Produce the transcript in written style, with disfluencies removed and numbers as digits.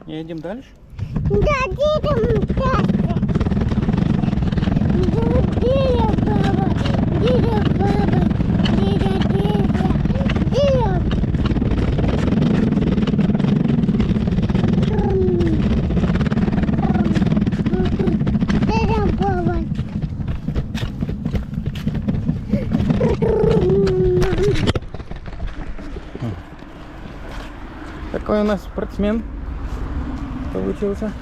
Едем дальше? Да, едем дальше. Деда, баба, деда, баба, деда, деда. Деда, баба. Какой у нас спортсмен получился?